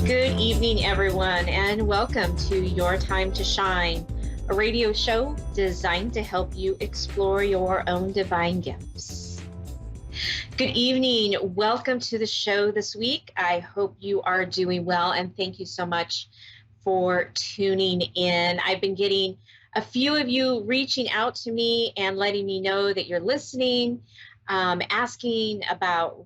Good evening, everyone, and welcome to Your Time to Shine, a radio show designed to help you explore your own divine gifts. Good evening. Welcome to the show this week. I hope you are doing well, and thank you so much for tuning in. I've been getting a few of you reaching out to me and letting me know that you're listening, asking about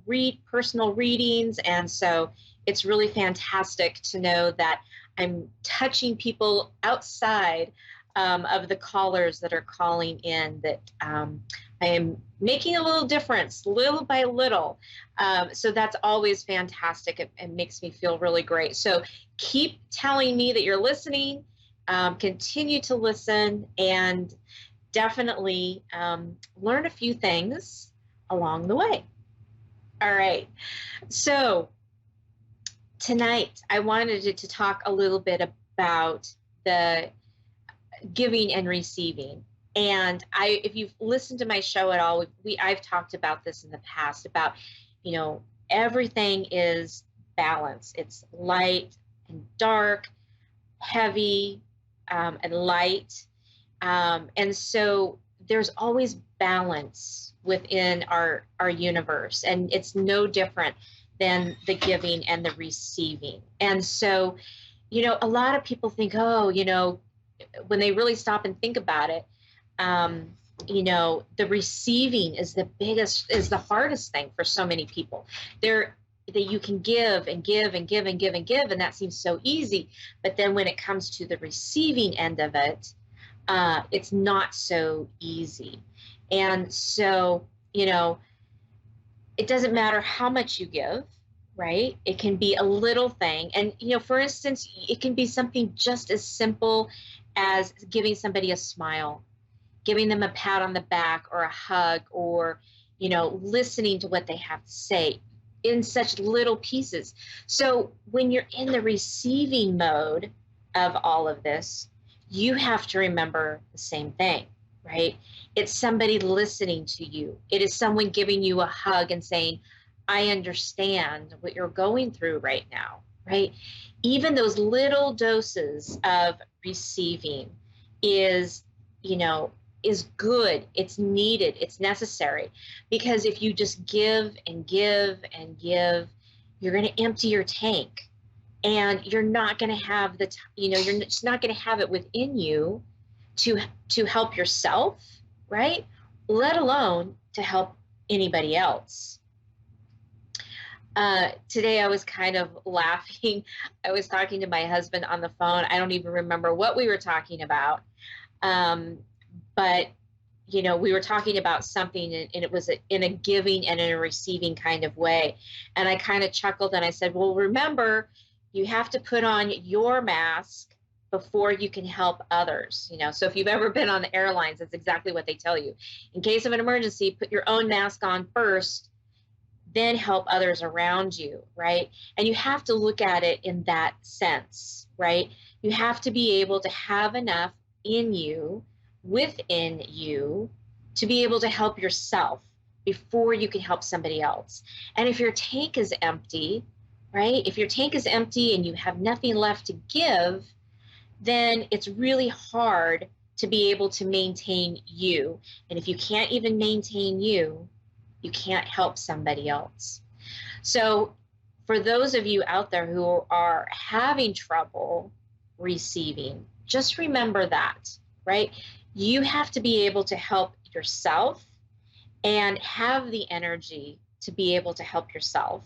personal readings, and so it's really fantastic to know that I'm touching people outside of the callers that are calling in, that I am making a little difference, little by little. So that's always fantastic. It makes me feel really great. So keep telling me that you're listening, continue to listen, and definitely learn a few things along the way. All right. So tonight, I wanted to talk a little bit about the giving and receiving. And if you've listened to my show at all, I've talked about this in the past about, everything is balance. It's light and dark, heavy and light. And so there's always balance within our universe, and it's no different than the giving and the receiving. And so, a lot of people think, when they really stop and think about it, the receiving is the hardest thing for so many people. That you can give and give and give and give and give, and that seems so easy. But then when it comes to the receiving end of it, it's not so easy. And so, it doesn't matter how much you give, right? It can be a little thing. And, for instance, it can be something just as simple as giving somebody a smile, giving them a pat on the back or a hug, or, listening to what they have to say in such little pieces. So when you're in the receiving mode of all of this, you have to remember the same thing, right? It's somebody listening to you. It is someone giving you a hug and saying, I understand what you're going through right now, right? Even those little doses of receiving is good. It's needed. It's necessary. Because if you just give and give and give, you're going to empty your tank. And you're not going to have you're just not going to have it within you to help yourself, right? Let alone to help anybody else. Today I was kind of laughing. I was talking to my husband on the phone. I don't even remember what we were talking about. But we were talking about something, and it was in a giving and in a receiving kind of way. And I kind of chuckled and I said, well, remember, you have to put on your mask before you can help others. So if you've ever been on the airlines, that's exactly what they tell you. In case of an emergency, put your own mask on first, then help others around you, right? And you have to look at it in that sense, right? You have to be able to have enough in you, within you, to be able to help yourself before you can help somebody else. And if your tank is empty, right? If your tank is empty and you have nothing left to give, then it's really hard to be able to maintain you. And if you can't even maintain you can't help somebody else. So for those of you out there who are having trouble receiving, just remember that, right? You have to be able to help yourself and have the energy to be able to help yourself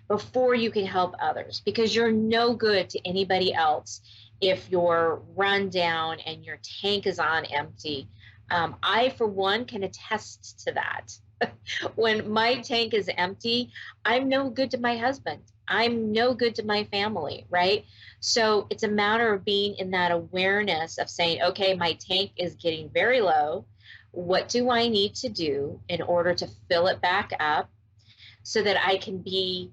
before you can help others, because you're no good to anybody else if you're run down and your tank is on empty. I, for one, can attest to that. When my tank is empty, I'm no good to my husband. I'm no good to my family, right? So it's a matter of being in that awareness of saying, okay, my tank is getting very low. What do I need to do in order to fill it back up so that I can be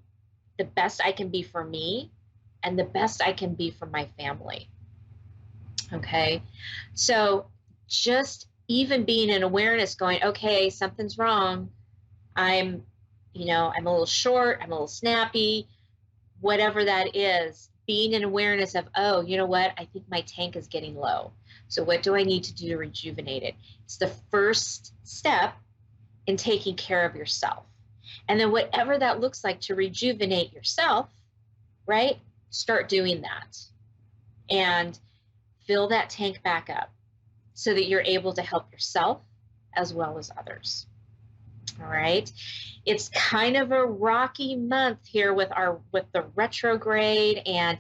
the best I can be for me and the best I can be for my family? Okay. So just even being in awareness, going, okay, something's wrong. I'm a little short. I'm a little snappy. whatever that is, being in awareness of, oh, you know what? I think my tank is getting low. So what do I need to do to rejuvenate it? It's the first step in taking care of yourself. And then whatever that looks like to rejuvenate yourself, right? Start doing that and fill that tank back up so that you're able to help yourself as well as others. All right. It's kind of a rocky month here with the retrograde, and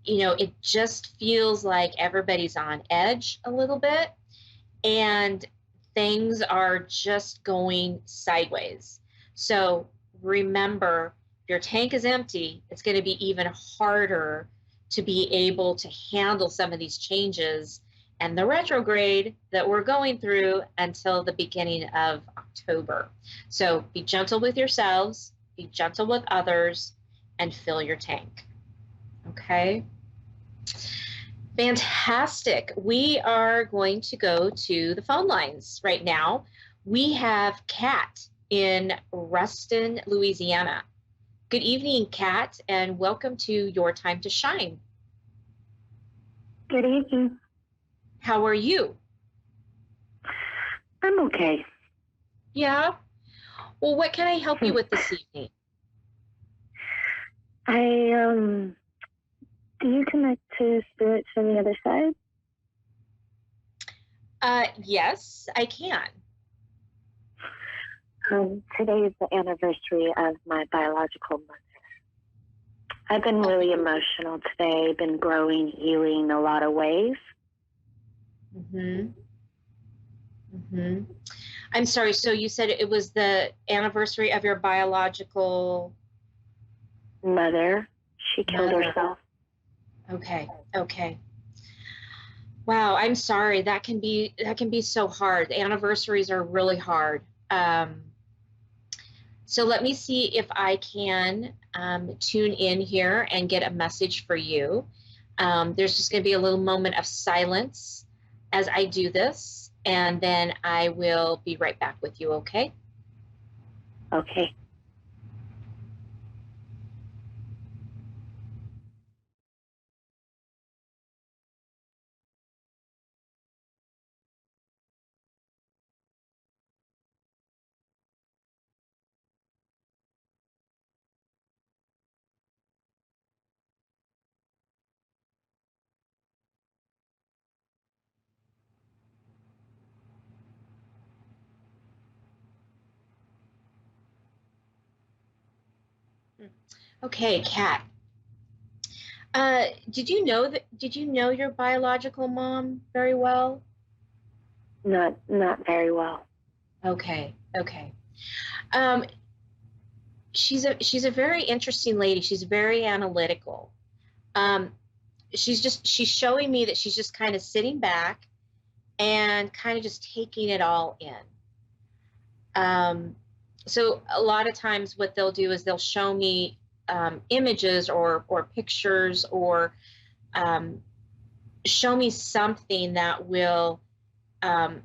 it just feels like everybody's on edge a little bit and things are just going sideways. So remember, if your tank is empty, it's going to be even harder to be able to handle some of these changes and the retrograde that we're going through until the beginning of October. So be gentle with yourselves, be gentle with others, and fill your tank. Okay? Fantastic. We are going to go to the phone lines right now. We have Kat in Ruston, Louisiana. Good evening, Kat, and welcome to Your Time to Shine. Good evening. How are you? I'm okay. Yeah? Well, what can I help you with this evening? Do you connect to spirits from the other side? Yes, I can. Today is the anniversary of my biological mother. I've been really emotional today, been growing, healing a lot of ways. I'm sorry, so you said it was the anniversary of your biological mother. She killed herself. Okay. Wow, I'm sorry. That can be so hard. Anniversaries are really hard. So let me see if I can tune in here and get a message for you. There's just going to be a little moment of silence as I do this, and then I will be right back with you, okay? Okay. Okay, Kat. Did you know your biological mom very well? Not very well. Okay. She's a very interesting lady. She's very analytical. She's showing me that she's just kind of sitting back and kind of just taking it all in. So a lot of times what they'll do is they'll show me images or pictures or show me something that will show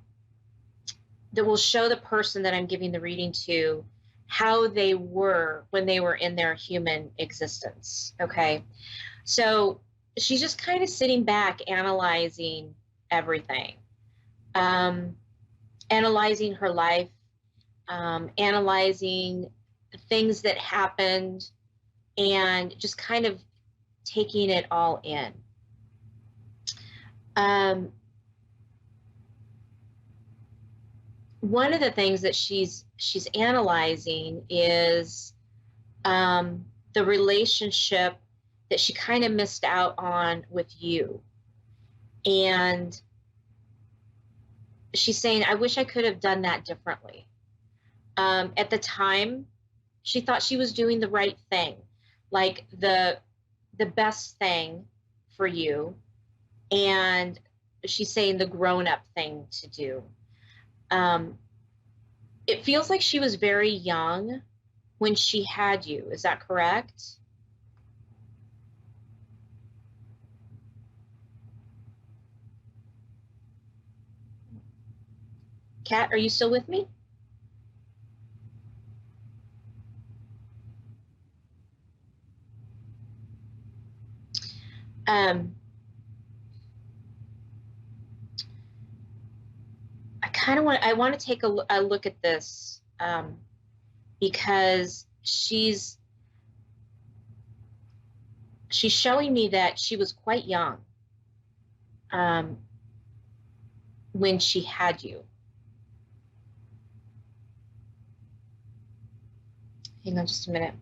the person that I'm giving the reading to how they were when they were in their human existence. Okay. So she's just kind of sitting back, analyzing everything, analyzing her life, analyzing things that happened, and just kind of taking it all in. One of the things that she's analyzing is the relationship that she kind of missed out on with you. And she's saying, I wish I could have done that differently. At the time, she thought she was doing the right thing, like the best thing for you. And she's saying the grown-up thing to do. It feels like she was very young when she had you. Is that correct? Kat, are you still with me? um, I want to take a look at this, because she's showing me that she was quite young, um, when she had you. Hang on just a minute.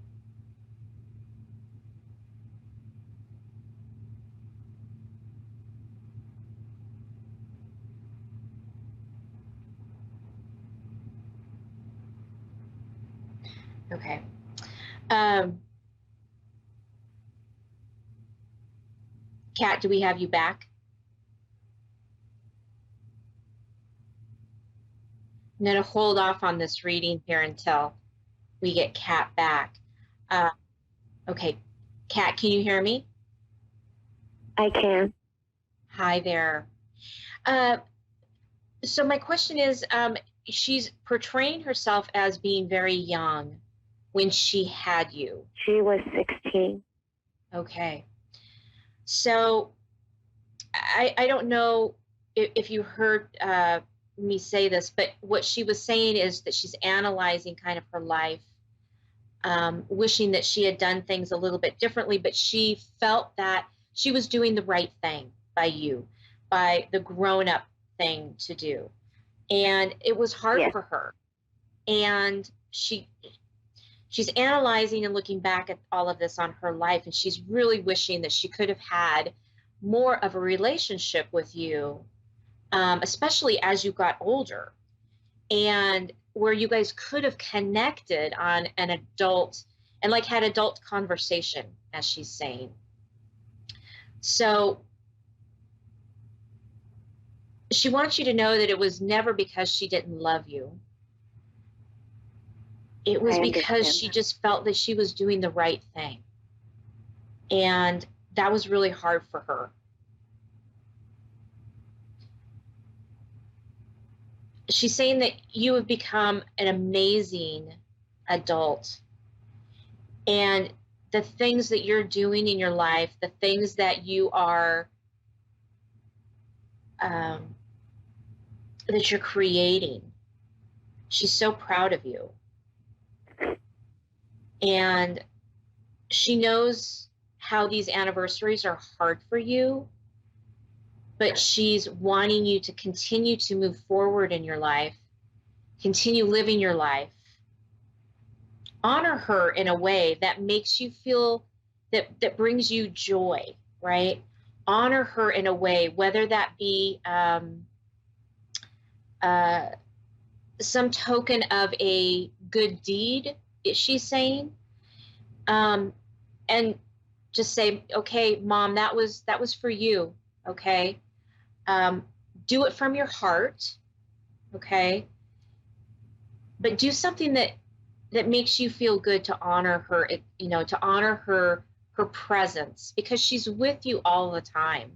Okay. Kat, do we have you back? I'm going to hold off on this reading here until we get Kat back. Okay. Kat, can you hear me? I can. Hi there. So my question is, she's portraying herself as being very young when she had you. She was 16. Okay. So I don't know if you heard me say this, but what she was saying is that she's analyzing kind of her life, wishing that she had done things a little bit differently, but she felt that she was doing the right thing by you, by the grown-up thing to do. And it was hard Yes. for her. And she's analyzing and looking back at all of this on her life, and she's really wishing that she could have had more of a relationship with you, especially as you got older, and where you guys could have connected on an adult and like had adult conversation, as she's saying. So she wants you to know that it was never because she didn't love you. It was because she just felt that she was doing the right thing. And that was really hard for her. She's saying that you have become an amazing adult. And the things that you're doing in your life, the things that you are, that you're creating, she's so proud of you. And she knows how these anniversaries are hard for you, but she's wanting you to continue to move forward in your life, continue living your life. Honor her in a way that makes you feel that brings you joy, right? Honor her in a way, whether that be some token of a good deed, she's saying, and just say, okay, Mom, that was for you, okay? Do it from your heart, okay? But do something that makes you feel good, to honor her, to honor her presence, because she's with you all the time.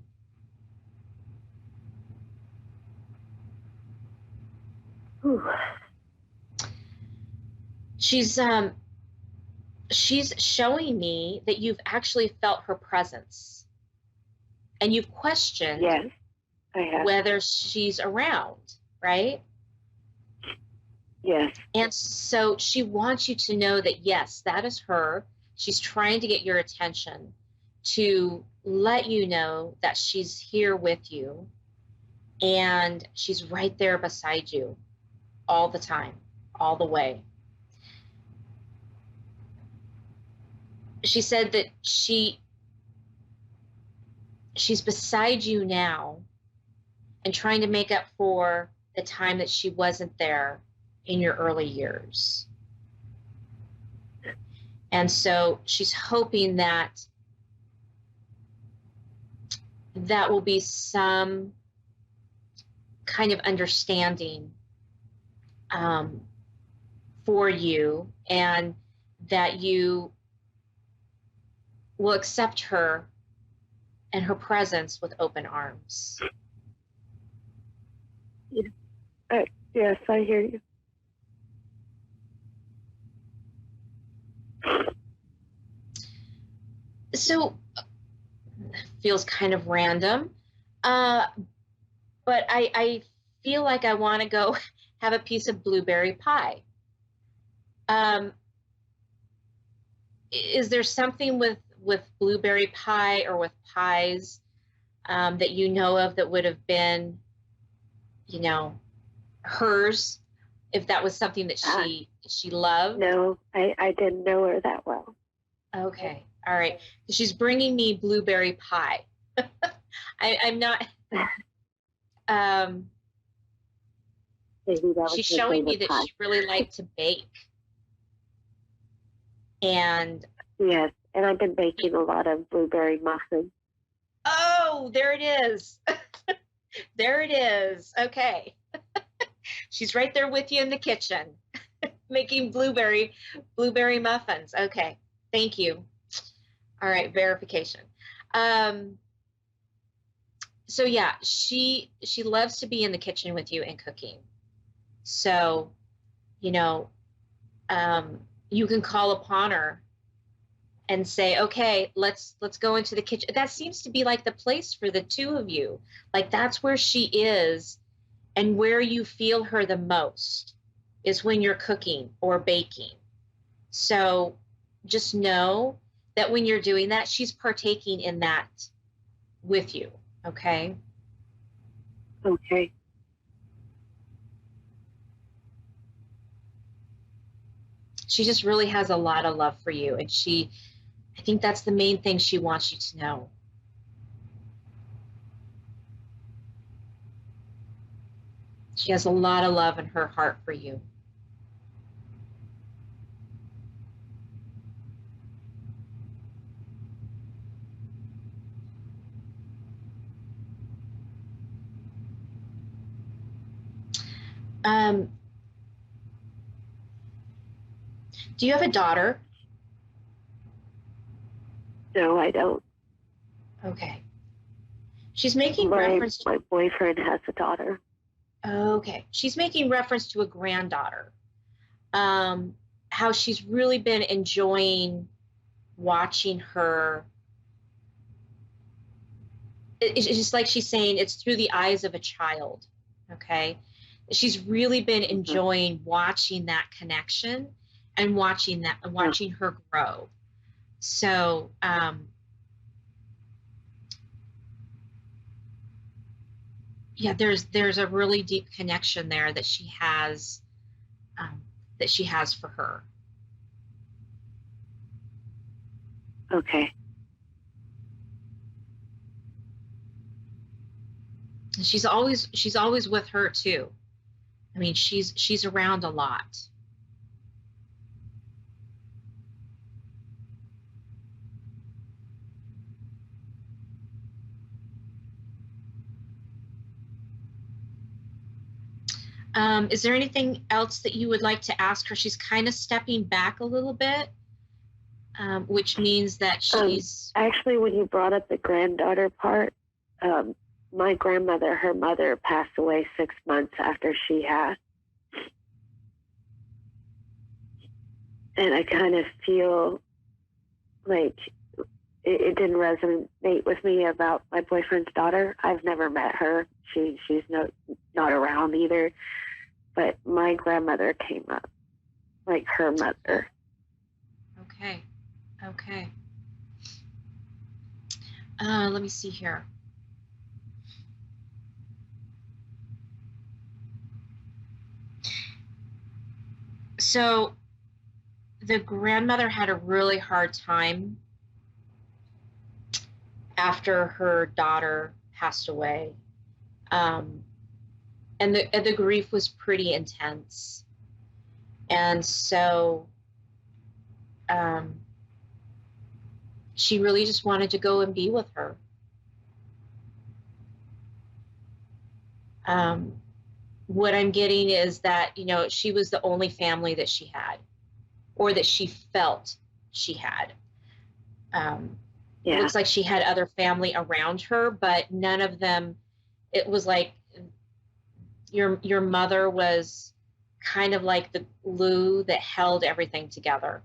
Ooh. She's showing me that you've actually felt her presence, and you've questioned, yes, I have, whether she's around, right? Yes. And so she wants you to know that, yes, that is her. She's trying to get your attention, to let you know that she's here with you, and she's right there beside you all the time, all the way. She said that she's beside you now and trying to make up for the time that she wasn't there in your early years. And so she's hoping that that will be some kind of understanding for you, and that you will accept her and her presence with open arms. Yes, I hear you. So feels kind of random. Uh, but I feel like I want to go have a piece of blueberry pie. Um, is there something with blueberry pie or with pies that you know of that would have been, you know, hers if that was something that she loved? No, I didn't know her that well. Okay, all right. She's bringing me blueberry pie. I'm not. Um, Maybe that was she's her showing me favorite that pie. she really liked to bake, and Yes, and I've been baking a lot of blueberry muffins. oh, there it is. There it is. Okay, she's right there with you in the kitchen, making blueberry muffins. Okay, thank you. All right, verification. Um, so yeah, she loves to be in the kitchen with you and cooking. So, you know, you can call upon her and say, okay, let's go into the kitchen. That seems to be like the place for the two of you. Like that's where she is, and where you feel her the most is when you're cooking or baking. So just know that when you're doing that, she's partaking in that with you. Okay. Okay. She just really has a lot of love for you. And I think that's the main thing she wants you to know. She has a lot of love in her heart for you. Um, do you have a daughter? No, I don't. Okay. She's making reference. My boyfriend has a daughter. Okay. She's making reference to a granddaughter. How she's really been enjoying watching her. It's just like she's saying, it's through the eyes of a child. Okay. She's really been enjoying watching that connection and watching her grow. So, yeah, there's a really deep connection there that she has for her. Okay. And she's always with her too. I mean, she's around a lot. Is there anything else that you would like to ask her? She's kind of stepping back a little bit, which means that she's... Actually, when you brought up the granddaughter part, my grandmother, her mother, passed away 6 months after she had. And I kind of feel like it didn't resonate with me about my boyfriend's daughter. I've never met her. She's not around either. But my grandmother came up, like her mother. Okay. Let me see here. So the grandmother had a really hard time after her daughter passed away. And the grief was pretty intense. And so she really just wanted to go and be with her. What I'm getting is that, she was the only family that she had, or that she felt she had. It looks like she had other family around her, but none of them, it was like your mother was kind of like the glue that held everything together.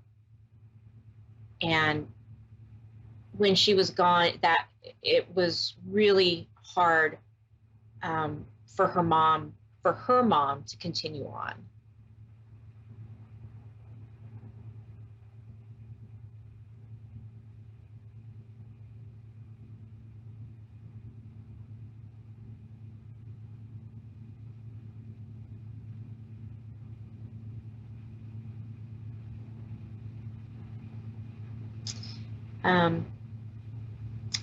And when she was gone, that it was really hard for her mom to continue on.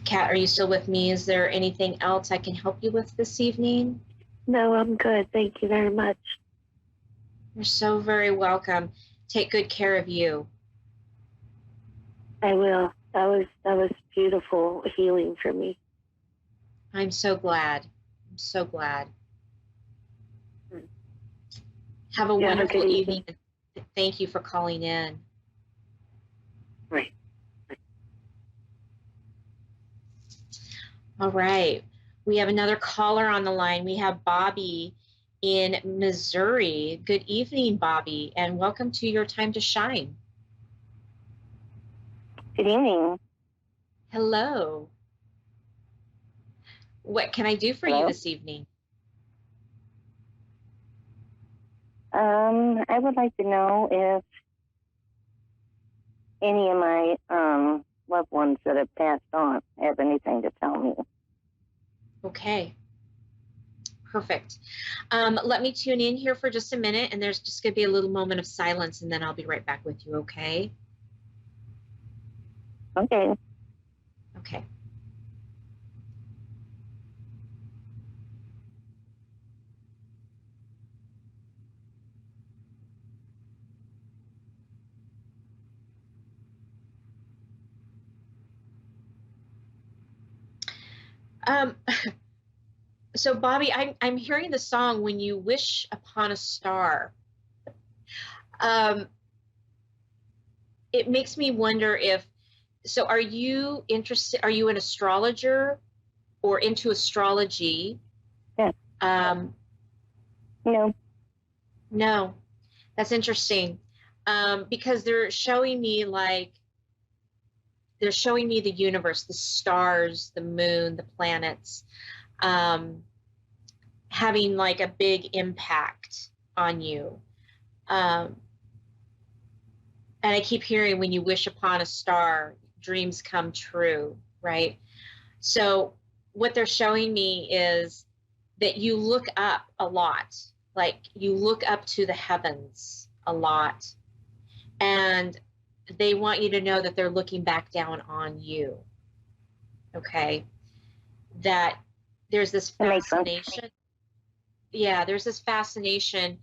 Kat, are you still with me? Is there anything else I can help you with this evening? No, I'm good. Thank you very much. You're so very welcome. Take good care of you. I will. That was beautiful healing for me. I'm so glad. I'm so glad. Have a wonderful evening. Thank you for calling in. Right. All right. We have another caller on the line. We have Bobby in Missouri. Good evening, Bobby, and welcome to Your Time to Shine. Good evening. Hello. What can I do for you this evening? I would like to know if any of my loved ones that have passed on have anything to tell me. Okay. Perfect. Let me tune in here for just a minute, and there's just going to be a little moment of silence, and then I'll be right back with you, okay? Okay. Okay. So Bobby, I'm hearing the song "When You Wish Upon a Star." It makes me wonder if, so are you interested, are you an astrologer or into astrology? Yeah. No. No, that's interesting. Because they're showing me the universe, the stars, the moon, the planets, having like a big impact on you. And I keep hearing, when you wish upon a star, dreams come true, right? So what they're showing me is that you look up a lot, like you look up to the heavens a lot. And they want you to know that they're looking back down on you. Okay. That there's this fascination. Yeah, there's this fascination.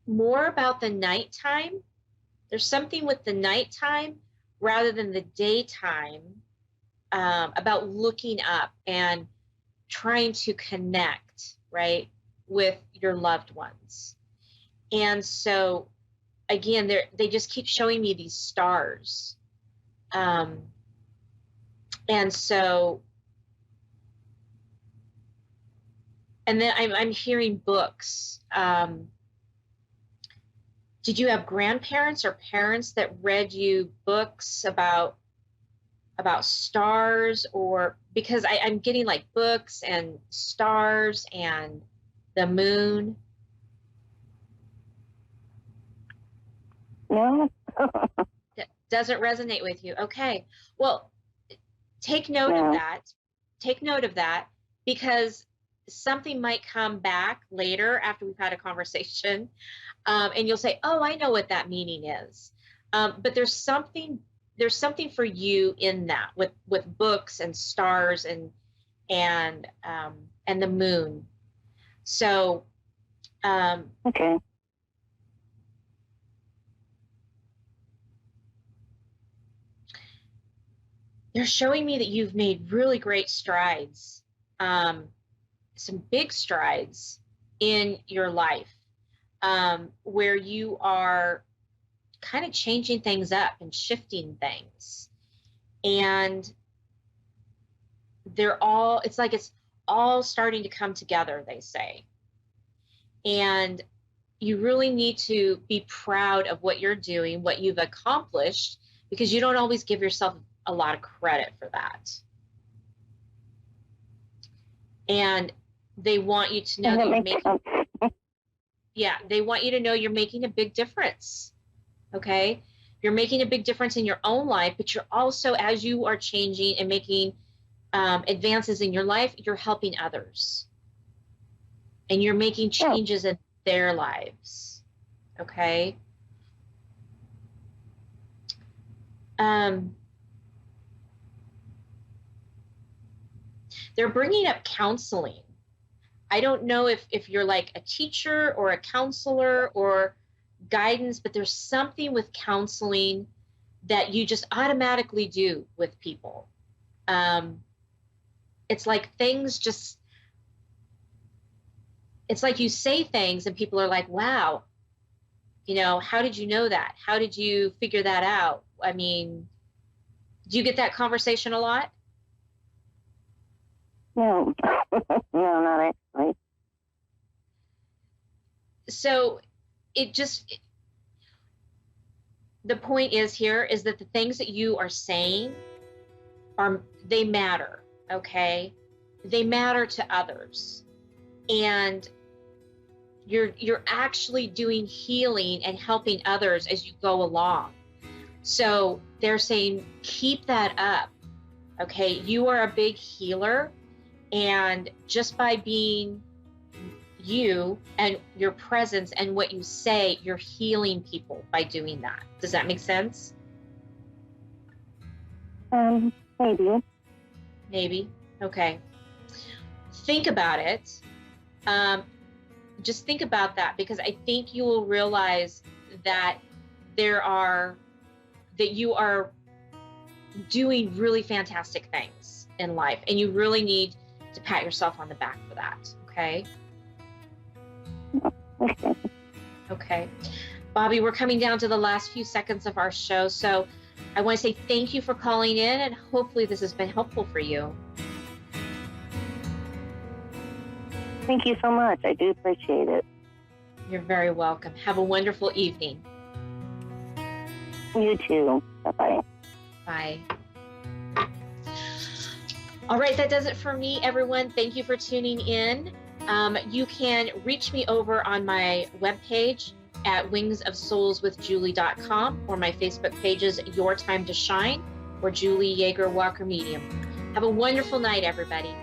More about the nighttime. There's something with the nighttime rather than the daytime, about looking up and trying to connect, right, with your loved ones. And so again, they just keep showing me these stars. And so, and then I'm hearing books. Did you have grandparents or parents that read you books about stars? Or because I'm getting like books and stars and the moon. No. That doesn't resonate with you. Okay. Well, take note of that. Take note of that, because something might come back later after we've had a conversation, and you'll say, oh, I know what that meaning is. But there's something for you in that, with books and stars and the moon. So okay. They're showing me that you've made really great strides, some big strides in your life, where you are kind of changing things up and shifting things. And it's like it's all starting to come together, they say. And you really need to be proud of what you're doing, what you've accomplished, because you don't always give yourself a lot of credit for that. And they want you to know that you're making, they want you to know you're making a big difference. Okay? You're making a big difference in your own life, but you're also, as you are changing and making advances in your life, you're helping others. And you're making changes in their lives. Okay? They're bringing up counseling. I don't know if you're like a teacher or a counselor or guidance, but there's something with counseling that you just automatically do with people. It's like things just, it's like you say things and people are like, wow, you know, how did you know that? How did you figure that out? I mean, do you get that conversation a lot? No, no, not actually. So the point is here is that the things that you are saying they matter, okay? They matter to others. And you're actually doing healing and helping others as you go along. So they're saying, keep that up, okay? You are a big healer. And just by being you and your presence and what you say, you're healing people by doing that. Does that make sense? Maybe. Maybe. Okay. Think about it. Just think about that, because I think you will realize that you are doing really fantastic things in life, and you really need to pat yourself on the back for that. Okay. Okay. Bobby, we're coming down to the last few seconds of our show. So I want to say thank you for calling in, and hopefully this has been helpful for you. Thank you so much. I do appreciate it. You're very welcome. Have a wonderful evening. You too. Bye-bye. Bye. All right, that does it for me, everyone. Thank you for tuning in. You can reach me over on my webpage at wingsofsoulswithjulie.com, or my Facebook pages, Your Time to Shine or Julie Yeager Walker Medium. Have a wonderful night, everybody.